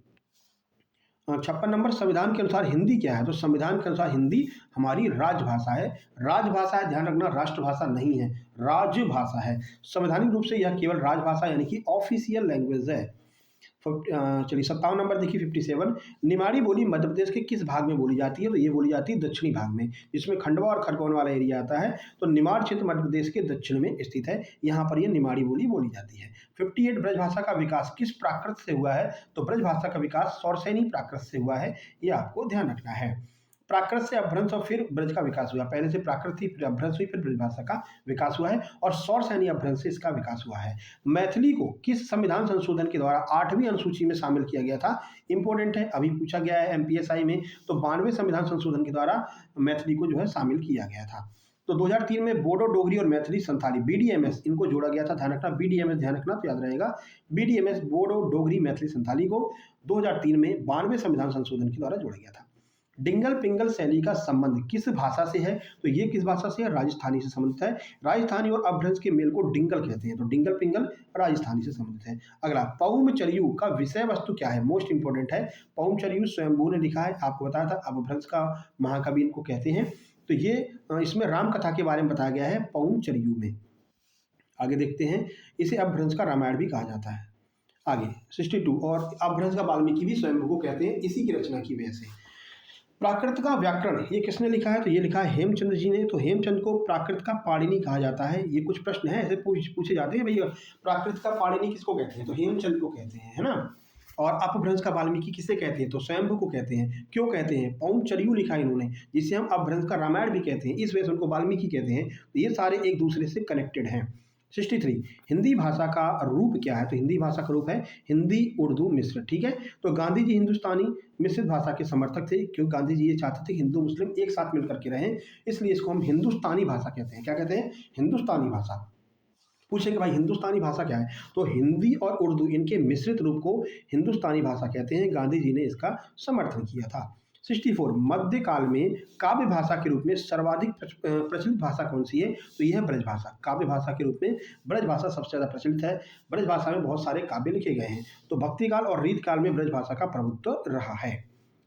56 नंबर, संविधान के अनुसार हिंदी क्या है? तो संविधान के अनुसार हिंदी हमारी राजभाषा है। राजभाषा है, ध्यान रखना, राष्ट्रभाषा नहीं है, राजभाषा है। संवैधानिक रूप से यह केवल राजभाषा यानी कि ऑफिशियल लैंग्वेज है। चलिए 57 नंबर देखिए 57, निमाड़ी बोली मध्य प्रदेश के किस भाग में बोली जाती है? तो ये बोली जाती है दक्षिणी भाग में, जिसमें खंडवा और खरगोन वाला एरिया आता है। तो निमाड़ क्षेत्र मध्य प्रदेश के दक्षिण में स्थित है, यहाँ पर यह निमाड़ी बोली बोली जाती है। 58, ब्रजभाषा का विकास किस प्राकृत से हुआ है? तो ब्रजभाषा का विकास सौरसैनी प्राकृत से हुआ है, ये आपको ध्यान रखना है। प्राकृत से अपभ्रंश और फिर ब्रज का विकास हुआ, पहले से प्राकृत थी, फिर अपभ्रंश हुई, फिर ब्रजभाषा का विकास हुआ है, और सौरसैनी अपभ्रंश से इसका विकास हुआ है। मैथिली को किस संविधान संशोधन के द्वारा 8वीं अनुसूची में शामिल किया गया था? इंपॉर्टेंट है, अभी पूछा गया है एमपीएसआई में। तो 92वें संविधान संशोधन के द्वारा मैथिली को जो है शामिल किया गया था। तो 2003 में बोडो, डोगरी और मैथिली संथाली, बीडीएमएस, इनको जोड़ा गया था, ध्यान रखना, बीडीएमएस ध्यान रखना तो याद रहेगा, बीडीएमएस, बोडो, डोगरी, मैथिली संथाली को 2003 में 92वें संविधान संशोधन के द्वारा जोड़ा गया था। डिंगल पिंगल शैली का संबंध किस भाषा से है? तो ये किस भाषा से है? राजस्थानी से संबंधित है। राजस्थानी और अपभ्रंश के मेल को डिंगल कहते हैं, तो डिंगल पिंगल राजस्थानी से संबंधित है। अगला, पौमचर्यू का विषय वस्तु क्या है? मोस्ट इंपोर्टेंट है, पौमचर्यू स्वयंभू ने लिखा है, आपको बताया था, अपभ्रंश का महाकवि इनको कहते हैं। तो ये इसमें राम कथा के बारे में बताया गया है पौमचर्यू में। आगे देखते हैं, इसे अपभ्रंश का रामायण भी कहा जाता है। आगे 62 और अपभ्रंश का वाल्मीकि भी स्वयं को कहते हैं इसी की रचना की वजह से। प्राकृत का व्याकरण ये किसने लिखा है? तो ये लिखा है हेमचंद्र जी ने। तो हेमचंद को प्राकृत का पाणिनि कहा जाता है। ये कुछ प्रश्न है ऐसे पूछे जाते हैं, भैया प्राकृत का पाणिनि किसको कहते हैं? तो हेमचंद को कहते हैं, है ना। और अपभ्रंश का वाल्मीकि किसे कहते हैं? तो स्वयंभू को कहते हैं। क्यों कहते हैं? पौंचर्यू लिखा है इन्होंने, जिसे हम अपभ्रंश का रामायण भी कहते हैं, इस वजह से उनको वाल्मीकि कहते हैं। तो ये सारे एक दूसरे से कनेक्टेड हैं। 63 हिंदी भाषा का रूप क्या है? तो हिंदी भाषा का रूप है हिंदी उर्दू मिश्र, ठीक है। तो गांधी जी हिंदुस्तानी मिश्रित भाषा के समर्थक थे, क्योंकि गांधी जी ये चाहते थे कि हिंदू मुस्लिम एक साथ मिलकर के रहें, इसलिए इसको हम हिंदुस्तानी भाषा कहते हैं। क्या कहते हैं? हिंदुस्तानी भाषा। पूछेंगे भाई हिंदुस्तानी भाषा क्या है? तो हिंदी और उर्दू इनके मिश्रित रूप को हिंदुस्तानी भाषा कहते हैं। गांधी जी ने इसका समर्थन किया था। 64 मध्यकाल में काव्य भाषा के रूप में सर्वाधिक प्रचलित भाषा कौन सी है? तो यह है ब्रज भाषा। काव्य भाषा के रूप में ब्रज भाषा सबसे ज़्यादा प्रचलित है। ब्रज भाषा में बहुत सारे काव्य लिखे गए हैं। तो भक्ति काल और रीत काल में ब्रज भाषा का प्रभुत्व रहा है।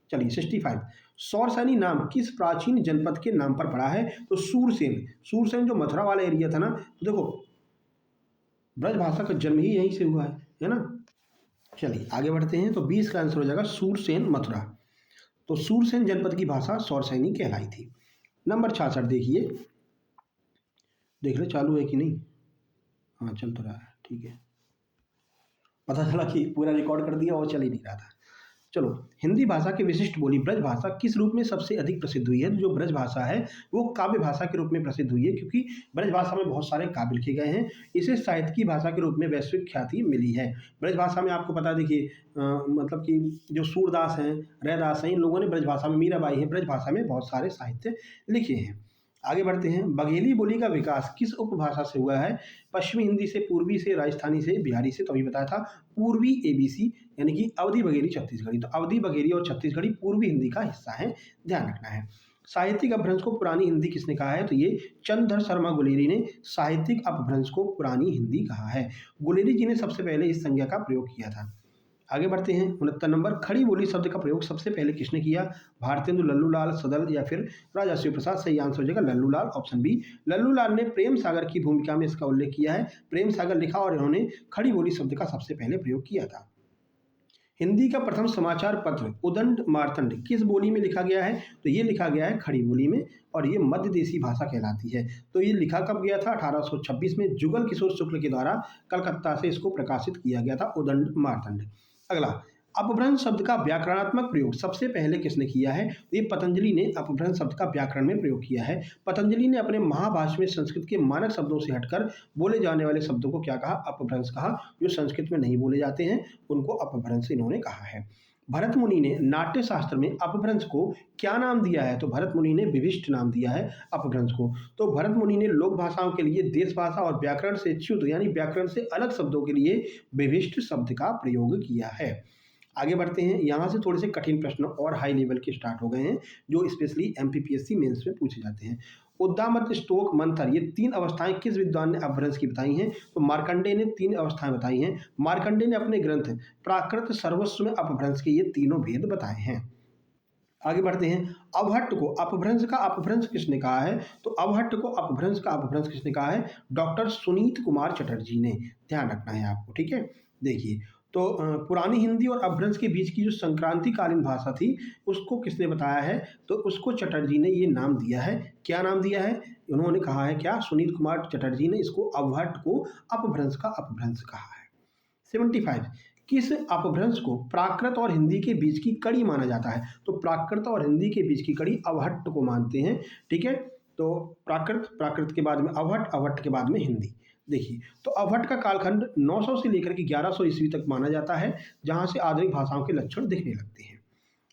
चलिए 65 सौरसैनी नाम किस प्राचीन जनपद के नाम पर पड़ा है? तो सूरसेन। सूरसेन जो मथुरा वाला एरिया था ना, तो देखो ब्रज भाषा का जन्म ही यहीं से हुआ है ना। चलिए आगे बढ़ते हैं। तो 20 का आंसर हो जाएगा सूरसेन मथुरा। तो सूरसेन जनपद की भाषा सौरसैनी कहलाई थी। नंबर 66 देखिए, देख लो चालू है कि नहीं। हाँ चल तो रहा है, ठीक है। पता चला कि पूरा रिकॉर्ड कर दिया और चल ही नहीं रहा था। चलो, हिंदी भाषा की विशिष्ट बोली ब्रज भाषा किस रूप में सबसे अधिक प्रसिद्ध हुई है? जो ब्रज भाषा है वो काव्य भाषा के रूप में प्रसिद्ध हुई है, क्योंकि ब्रज भाषा में बहुत सारे काव्य लिखे गए हैं। इसे साहित्य की भाषा के रूप में वैश्विक ख्याति मिली है। ब्रज भाषा में आपको पता, देखिए मतलब कि जो सूरदास हैं, रैदास हैं, इन लोगों ने ब्रज भाषा में, मीराबाई हैं, ब्रज भाषा में बहुत सारे साहित्य लिखे हैं। आगे बढ़ते हैं। बघेली बोली का विकास किस उपभाषा से हुआ है? पश्चिमी हिंदी से, पूर्वी से, राजस्थानी से, बिहारी से। तो अभी बताया था पूर्वी एबीसी, यानी कि अवधी बघेली छत्तीसगढ़ी। तो अवधी बघेली और छत्तीसगढ़ी पूर्वी हिंदी का हिस्सा है, ध्यान रखना है। साहित्यिक अपभ्रंश को पुरानी हिंदी किसने कहा है? तो ये चंद्रधर शर्मा गुलेरी ने साहित्यिक अपभ्रंश को पुरानी हिंदी कहा है। गुलेरी जी ने सबसे पहले इस संज्ञा का प्रयोग किया था। आगे बढ़ते हैं। 69 नंबर खड़ी बोली शब्द का प्रयोग सबसे पहले किसने किया? भारतेंदु लल्लूलाल सदल या फिर राजा शिव प्रसाद? सही आंसर हो जाएगा लल्लूलाल, ऑप्शन बी। लल्लूलाल ने प्रेम सागर की भूमिका में इसका उल्लेख किया है। प्रेम सागर लिखा और इन्होंने खड़ी बोली शब्द का सबसे पहले प्रयोग किया था। हिंदी का प्रथम समाचार पत्र उदंड मार्तंड किस बोली में लिखा गया है? तो ये लिखा गया है खड़ी बोली में, और ये मध्य देशी भाषा कहलाती है। तो ये लिखा कब गया था? 1826 में जुगल किशोर शुक्ल के द्वारा कलकत्ता से इसको प्रकाशित किया गया था, उदंड मार्तंड। अगला, अपभ्रंश शब्द का व्याकरणात्मक प्रयोग सबसे पहले किसने किया है? ये पतंजलि ने अपभ्रंश शब्द का व्याकरण में प्रयोग किया है। पतंजलि ने अपने महाभाष्य में संस्कृत के मानक शब्दों से हटकर बोले जाने वाले शब्दों को क्या कहा? अपभ्रंश कहा। जो संस्कृत में नहीं बोले जाते हैं उनको अपभ्रंश इन्होंने कहा है। भरत मुनि ने नाट्य शास्त्र में अपभ्रंश को क्या नाम दिया है? तो भरत मुनि ने विभिष्ट नाम दिया है अपभ्रंश को। तो भरत मुनि ने लोक भाषाओं के लिए देश भाषा और व्याकरण से च्युत यानी व्याकरण से अलग शब्दों के लिए विभिष्ट शब्द का प्रयोग किया है। आगे बढ़ते हैं। यहाँ से थोड़े से कठिन प्रश्न और हाई लेवल के स्टार्ट हो गए हैं, जो स्पेशली एमपीपीएससी मेंस में पूछे जाते हैं। उद्दामत, स्टोक, मंथर, ये 3 अवस्थाएं किस विद्वान ने अपभ्रंश की बताई हैं? तो मार्कंडेय ने 3 अवस्थाएं बताई हैं। मार्कंडेय ने अपने ग्रंथ प्राकृत सर्वस्व में अपभ्रंश के ये तीनों भेद बताए हैं। आगे बढ़ते हैं। अवहट्ट को अपभ्रंश का अपभ्रंश किसने कहा है? तो अवहट्ट को अपभ्रंश का अपभ्रंश किसने कहा है? डॉक्टर सुनीत कुमार चटर्जी ने। ध्यान रखना है आपको, ठीक है। देखिए, तो पुरानी हिंदी और अपभ्रंश के बीच की जो संक्रांतिकालीन भाषा थी उसको किसने बताया है? तो उसको चटर्जी ने ये नाम दिया है। क्या नाम दिया है? उन्होंने कहा है क्या? सुनीत कुमार चटर्जी ने इसको अवहट्ट को अपभ्रंश का अपभ्रंश कहा है। 75 किस अपभ्रंश को प्राकृत और हिंदी के बीच की कड़ी माना जाता है? तो प्राकृत और हिंदी के बीच की कड़ी अवहट्ट को मानते हैं, ठीक है। तो प्राकृत के बाद में अवहट्ट, अवहट्ट के बाद में हिंदी। देखिए, तो अवहट्ट का कालखंड 900 से लेकर के 1100 ईस्वी तक माना जाता है, जहां से आधुनिक भाषाओं के लक्षण दिखने लगते हैं।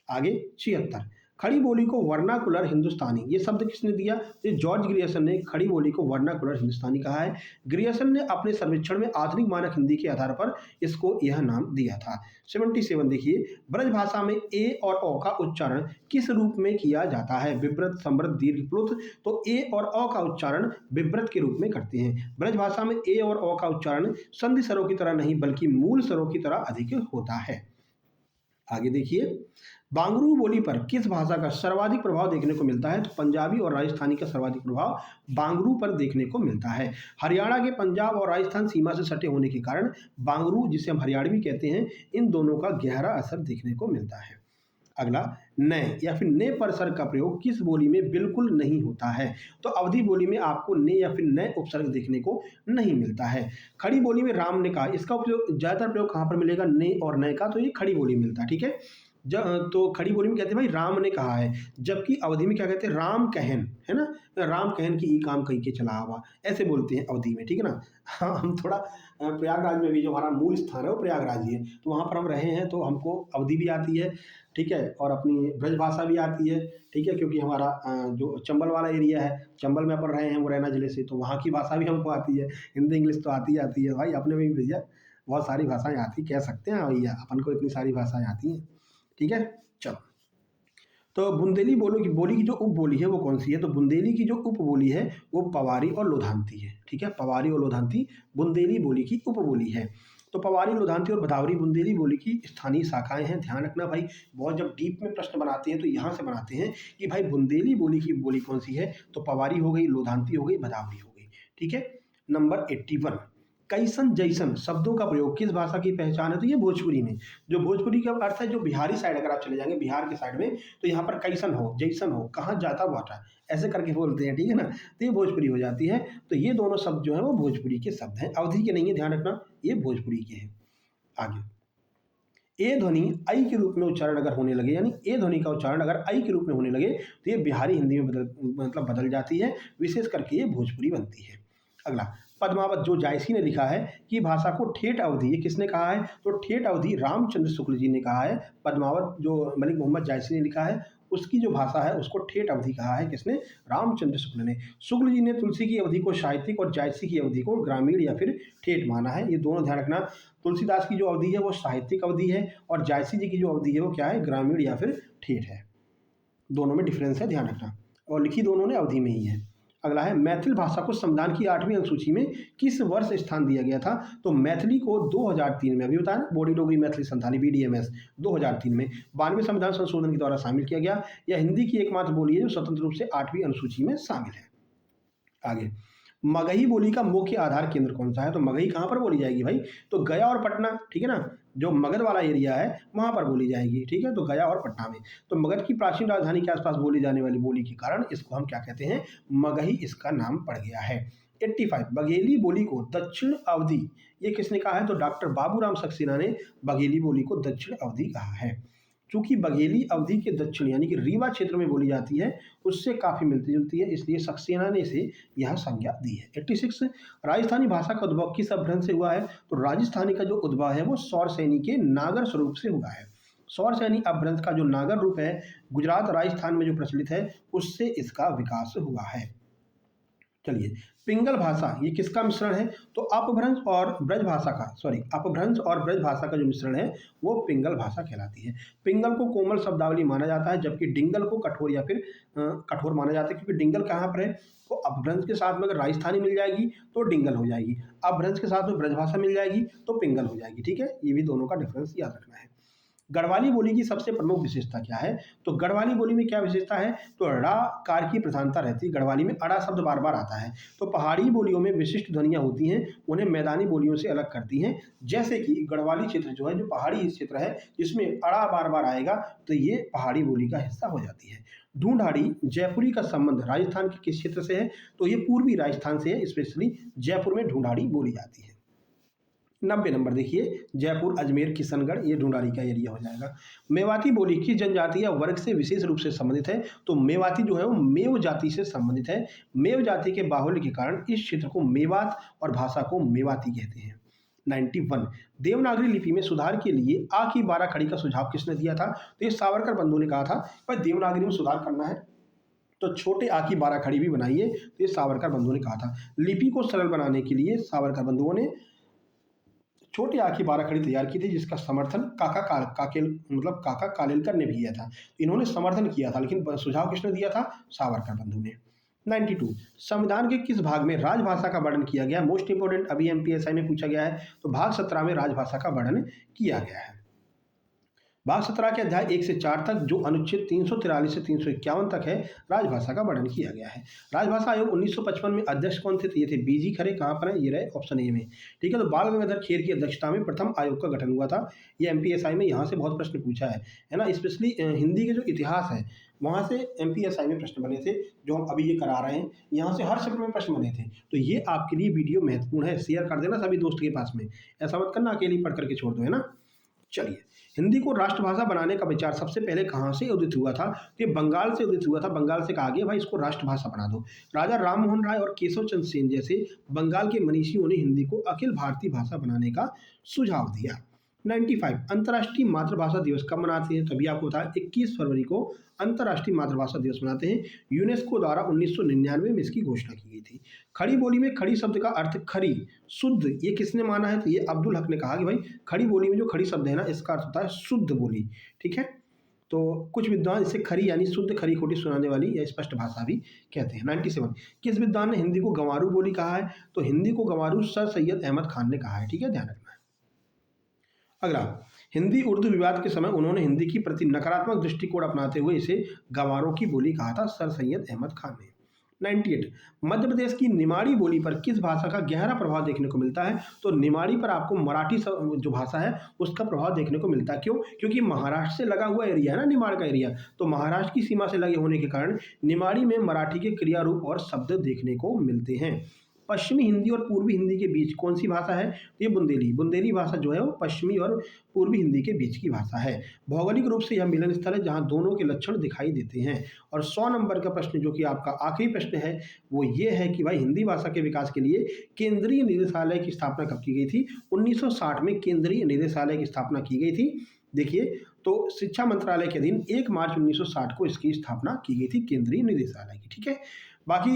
आगे 76 खड़ी बोली को वर्नाकुलर हिंदुस्तानी, ये शब्द किसने दिया? ये जॉर्ज ग्रियर्सन ने खड़ी बोली को वर्नाकुलर हिंदुस्तानी कहा है। ग्रियर्सन ने अपने सर्वेक्षण में आधुनिक मानक हिंदी के आधार पर इसको यह नाम दिया था। 77 देखिए, ब्रज भाषा में ए और ओ का उच्चारण किस रूप में किया जाता है? विव्रत, समृद्ध, दीर्घ, प्लुत। तो ए और ओ का उच्चारण विव्रत के रूप में करते हैं। ब्रज भाषा में ए और ओ का उच्चारण संधि स्वरों की तरह नहीं बल्कि मूल स्वरों की तरह अधिक होता है। आगे देखिए, बांगरू बोली पर किस भाषा का सर्वाधिक प्रभाव देखने को मिलता है? तो पंजाबी और राजस्थानी का सर्वाधिक प्रभाव बांगरू पर देखने को मिलता है। हरियाणा के पंजाब और राजस्थान सीमा से सटे होने के कारण बांगरू, जिसे हम हरियाणवी कहते हैं, इन दोनों का गहरा असर देखने को मिलता है। अगला, नए या फिर ने परसर्ग का प्रयोग किस बोली में बिल्कुल नहीं होता है? तो अवधी बोली में आपको ने या फिर नए उपसर्ग देखने को नहीं मिलता है। खड़ी बोली में राम ने कहा, इसका उपयोग ज्यादातर प्रयोग कहाँ पर मिलेगा? ने और नए का, तो ये खड़ी बोली में मिलता है। ठीक है, तो खड़ी बोली में कहते हैं भाई राम ने कहा है, जबकि अवधि में क्या कहते हैं? राम कहन, है ना, राम कहन की ई काम कही के चला हुआ, ऐसे बोलते हैं अवधि में। ठीक है ना। हाँ, हम थोड़ा प्रयागराज में भी, जो हमारा मूल स्थान है वो प्रयागराज ही है, तो वहाँ पर हम रहे हैं, तो हमको अवधि भी आती है। ठीक है, और अपनी ब्रज भाषा भी आती है। ठीक है, क्योंकि हमारा जो चंबल वाला एरिया है, चंबल में अपन रहे हैं मुरैना जिले से, तो वहाँ की भाषा भी हमको आती है। हिंदी इंग्लिश तो आती ही आती है भाई, अपने में भी भैया बहुत सारी भाषाएं आती, कह सकते हैं भैया अपन को इतनी सारी भाषाएं आती हैं। ठीक है, चलो, तो बुंदेली बोली की जो उपबोली है वो कौन सी है? तो बुंदेली की जो उपबोली है वो पवारी और लोधांती है। ठीक है, पवारी और लोधांती बुंदेली बोली की उपबोली है। तो पवारी, लोधांती और भदावरी बुंदेली बोली की स्थानीय शाखाएं हैं। ध्यान रखना भाई, बहुत जब डीप में प्रश्न बनाते हैं तो यहाँ से बनाते हैं कि भाई बुंदेली बोली की बोली कौन सी है? तो पवारी हो गई, लोधांती हो गई, भदावरी हो गई। ठीक है, नंबर 81, कैसन जैसन शब्दों का प्रयोग किस भाषा की पहचान है? तो ये भोजपुरी में, जो भोजपुरी का अर्थ है, जो बिहारी साइड अगर आप चले जाएंगे बिहार के साइड में, तो यहाँ पर कैसन हो, जैसन हो, कहाँ जाता वाटा, ऐसे करके बोलते हैं। ठीक है ना, तो ये भोजपुरी हो जाती है। तो ये दोनों शब्द जो है वो भोजपुरी के शब्द हैं, अवधि के नहीं है, ध्यान रखना, ये भोजपुरी के हैं। आगे, ए ध्वनि आई के रूप में उच्चारण अगर होने लगे, यानी ए ध्वनि का उच्चारण अगर आई के रूप में होने लगे, तो ये बिहारी हिंदी में बदल जाती है, विशेष करके ये भोजपुरी बनती है। अगला, पद्मावत, जो जायसी ने लिखा है कि भाषा को ठेठ अवधि, ये किसने कहा है? तो ठेठ अवधि रामचंद्र शुक्ल जी ने कहा है। पद्मावत जो मलिक मोहम्मद जायसी ने लिखा है, उसकी जो भाषा है उसको ठेठ अवधि कहा है। किसने? रामचंद्र शुक्ल ने। शुक्ल जी ने तुलसी की अवधि को साहित्यिक और जायसी की अवधि को ग्रामीण या फिर ठेठ माना है। ये दोनों ध्यान रखना, तुलसीदास की जो अवधि है वो साहित्यिक अवधि है, और जायसी जी की जो अवधि है वो क्या है? ग्रामीण या फिर ठेठ है। दोनों में डिफरेंस है, ध्यान रखना, और लिखी दोनों ने अवधि में ही है। अगला है, मैथिल भाषा को संविधान की 8वीं अनुसूची में किस वर्ष स्थान दिया गया था? तो मैथिली को 2003 में, अभी बताया ना, बॉडी डोगरी मैथिली संथाली BDMS 2003 में 92वें संविधान संशोधन के द्वारा शामिल किया गया। यह हिंदी की एकमात्र बोली है जो स्वतंत्र रूप से 8वीं अनुसूची में शामिल है। आगे, मगही बोली का मुख्य आधार केंद्र कौन सा है? तो मगही कहाँ पर बोली जाएगी भाई? तो गया और पटना। ठीक है ना, जो मगध वाला एरिया है वहाँ पर बोली जाएगी। ठीक है, तो गया और पटना में। तो मगध की प्राचीन राजधानी के आसपास बोली जाने वाली बोली के कारण इसको हम क्या कहते हैं? मगही इसका नाम पड़ गया है। 85, बघेली बोली को दक्षिण अवधि, ये किसने कहा है? तो डॉक्टर बाबूराम सक्सेना ने बघेली बोली को दक्षिण अवधि कहा है। चूंकि बघेली अवधि के दक्षिण यानी कि रीवा क्षेत्र में बोली जाती है, उससे काफ़ी मिलती जुलती है, इसलिए सक्सेना ने इसे यह संज्ञा दी है। 86, राजस्थानी भाषा का उद्भव किस अपभ्रंश से हुआ है? तो राजस्थानी का जो उद्भव है वो सौरसैनी के नागर स्वरूप से हुआ है। सौरसैनी अपभ्रंश का जो नागर रूप है, गुजरात राजस्थान में जो प्रचलित है, उससे इसका विकास हुआ है। चलिए, पिंगल भाषा ये किसका मिश्रण है? तो अपभ्रंश और ब्रज भाषा का, अपभ्रंश और ब्रज भाषा का जो मिश्रण है वो पिंगल भाषा कहलाती है। पिंगल को कोमल शब्दावली माना जाता है, जबकि डिंगल को कठोर या फिर कठोर माना जाता है, क्योंकि डिंगल कहाँ पर है? तो अपभ्रंश के साथ में अगर राजस्थानी मिल जाएगी तो डिंगल हो जाएगी, अपभ्रंश के साथ में ब्रजभाषा मिल जाएगी तो पिंगल हो जाएगी। ठीक है, ये भी दोनों का डिफरेंस याद रखना है। गढ़वाली बोली की सबसे प्रमुख विशेषता क्या है? तो गढ़वाली बोली में क्या विशेषता है? तो ड़ा कार की प्रधानता रहती है। गढ़वाली में अड़ा शब्द बार बार आता है। तो पहाड़ी बोलियों में विशिष्ट ध्वनियां होती हैं, उन्हें मैदानी बोलियों से अलग करती हैं। जैसे कि गढ़वाली क्षेत्र जो है, जो पहाड़ी क्षेत्र है, जिसमें अड़ा बार बार आएगा, तो ये पहाड़ी बोली का हिस्सा हो जाती है। ढूंढाड़ी जयपुरी का संबंध राजस्थान के किस क्षेत्र से है? तो ये पूर्वी राजस्थान से है, स्पेशली जयपुर में ढूंढाड़ी बोली जाती है। 90 नंबर देखिए, जयपुर, अजमेर, किशनगढ़, ये ढूंढाड़ी का एरिया हो जाएगा। मेवाती बोली किस जनजाति या वर्ग से विशेष रूप से संबंधित है? तो मेवाती जो है वो मेव जाति से संबंधित है। मेव जाति के बाहुल्य के कारण इस क्षेत्र को मेवात और भाषा को मेवाती कहते हैं। 91, देवनागरी लिपि में सुधार के लिए आ की 12 खड़ी का सुझाव किसने दिया था? तो ये सावरकर बंधु ने कहा था, भाई देवनागरी में सुधार करना है तो छोटे आ की 12 खड़ी भी बनाइए, तो ये सावरकर बंधु ने कहा था। लिपि को सरल बनाने के लिए सावरकर बंधुओं ने छोटी आँखी 12 खड़ी तैयार की थी, जिसका समर्थन काका कालेलकर ने भी किया था। इन्होंने समर्थन किया था, लेकिन सुझाव किसने दिया था? सावरकर बंधु ने। 92, संविधान के किस भाग में राजभाषा का वर्णन किया गया? मोस्ट इंपोर्टेंट, अभी MPSI में पूछा गया है, तो भाग 17 में राजभाषा का वर्णन किया गया है। भाग 17 के अध्याय 1 से 4 तक जो अनुच्छेद 343 से 351 तक है, राजभाषा का वर्णन किया गया है। राजभाषा आयोग 1955 में अध्यक्ष कौन थे? तो ये थे बीजी खरे। कहाँ पर है? ये रहे ऑप्शन ए में। ठीक है, तो बाल गंगाधर खेर की अध्यक्षता में प्रथम आयोग का गठन हुआ था। ये एमपीएसआई में यहाँ से बहुत प्रश्न पूछा है ना, स्पेशली हिंदी के जो इतिहास है वहाँ से एमपीएसआई में प्रश्न बने थे, जो हम अभी ये करा रहे हैं, यहाँ से हर शब्द में प्रश्न बने थे। तो ये आपके लिए वीडियो महत्वपूर्ण है, शेयर कर देना सभी दोस्त के पास में, ऐसा मत करना अकेले पढ़ करके छोड़ दो, है ना। चलिए, हिंदी को राष्ट्रभाषा बनाने का विचार सबसे पहले कहाँ से उदित हुआ था? तो ये बंगाल से उदित हुआ था। बंगाल से कहा गया भाई इसको राष्ट्रभाषा बना दो। राजा राम मोहन राय और केशव चंद्र सेन जैसे बंगाल के मनीषियों ने हिंदी को अखिल भारतीय भाषा बनाने का सुझाव दिया। 95 अंतर्राष्ट्रीय मातृभाषा दिवस कब मनाते हैं? तभी आपको बताया 21 फरवरी को अंतर्राष्ट्रीय मातृभाषा दिवस मनाते हैं। यूनेस्को द्वारा 1999 में इसकी घोषणा की गई थी। खड़ी बोली में खड़ी शब्द का अर्थ खरी, शुद्ध, ये किसने माना है? तो ये अब्दुल हक ने कहा कि भाई खड़ी बोली में जो खड़ी शब्द है ना, इसका अर्थ होता है शुद्ध बोली। ठीक है, तो कुछ विद्वान इसे खरी यानी शुद्ध, खरी खोटी सुनाने वाली या स्पष्ट भाषा भी कहते हैं। 97 किस विद्वान ने हिंदी को गंवारू बोली कहा है? तो हिंदी को गंवारू सर सैयद अहमद खान ने कहा है। ठीक है, ध्यान रखना है। अगला, हिंदी उर्दू विवाद के समय उन्होंने हिंदी की प्रति नकारात्मक दृष्टिकोण अपनाते हुए इसे गंवारों की बोली कहा था, सर सैयद अहमद खान ने। 98 मध्य प्रदेश की निमाड़ी बोली पर किस भाषा का गहरा प्रभाव देखने को मिलता है? तो निमाड़ी पर आपको मराठी जो भाषा है उसका प्रभाव देखने को मिलता है। क्यों? क्योंकि महाराष्ट्र से लगा हुआ एरिया है ना निमाड़ का एरिया, तो महाराष्ट्र की सीमा से लगे होने के कारण निमाड़ी में मराठी के क्रिया रूप और शब्द देखने को मिलते हैं। पश्चिमी हिंदी और पूर्वी हिंदी के बीच कौन सी भाषा है? तो ये बुंदेली। बुंदेली भाषा जो है वो पश्चिमी और पूर्वी हिंदी के बीच की भाषा है। भौगोलिक रूप से यह मिलन स्थल है जहाँ दोनों के लक्षण दिखाई देते हैं। और 100 नंबर का प्रश्न जो कि आपका आखिरी प्रश्न है वो ये है कि भाई हिंदी भाषा के विकास के लिए केंद्रीय निदेशालय की स्थापना कब की गई थी? 1960 में केंद्रीय निदेशालय की स्थापना की गई थी। देखिए, तो शिक्षा मंत्रालय के अधीन 1 मार्च 1960 को इसकी स्थापना की गई थी, केंद्रीय निदेशालय की। ठीक है, बाकी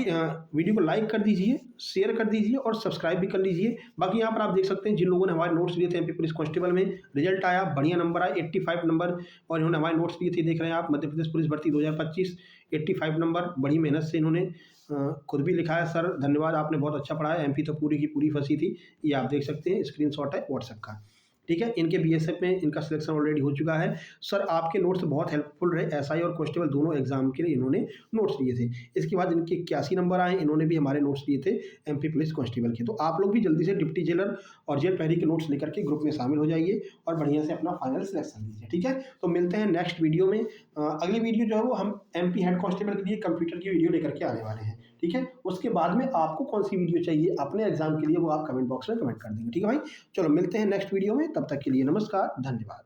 वीडियो को लाइक कर दीजिए, शेयर कर दीजिए और सब्सक्राइब भी कर लीजिए। बाकी यहाँ पर आप देख सकते हैं जिन लोगों ने हमारे नोट्स लिए थे एमपी पुलिस कांस्टेबल में, रिजल्ट आया, बढ़िया नंबर आए 85 नंबर, और इन्होंने हमारे नोट्स लिए थे, देख रहे हैं आप, मध्य प्रदेश पुलिस भर्ती 2025 85 नंबर, बड़ी मेहनत से इन्होंने खुद भी लिखा है। सर धन्यवाद, आपने बहुत अच्छा पढ़ा है, एमपी तो पूरी की पूरी फंसी थी, ये आप देख सकते हैं, स्क्रीनशॉट है व्हाट्सएप का। ठीक है, इनके बीएसएफ में इनका सिलेक्शन ऑलरेडी हो चुका है। सर आपके नोट्स बहुत हेल्पफुल रहे, एसआई और कांस्टेबल दोनों एग्जाम के लिए इन्होंने नोट्स लिए थे। इसके बाद इनके 81 नंबर आए, इन्होंने भी हमारे नोट्स लिए थे एमपी पुलिस कांस्टेबल के। तो आप लोग भी जल्दी से डिप्टी जेलर और जेल प्रहरी के नोट्स लेकर के ग्रुप में शामिल हो जाइए और बढ़िया से अपना फाइनल सिलेक्शन लीजिए। ठीक है, तो मिलते हैं नेक्स्ट वीडियो में। अगली वीडियो जो है वो हम एमपी हेड कांस्टेबल के लिए कंप्यूटर की वीडियो लेकर के आने वाले हैं। ठीक है, उसके बाद में आपको कौन सी वीडियो चाहिए अपने एग्जाम के लिए वो आप कमेंट बॉक्स में कमेंट कर देंगे। ठीक है भाई, चलो मिलते हैं नेक्स्ट वीडियो में, तब तक के लिए नमस्कार, धन्यवाद।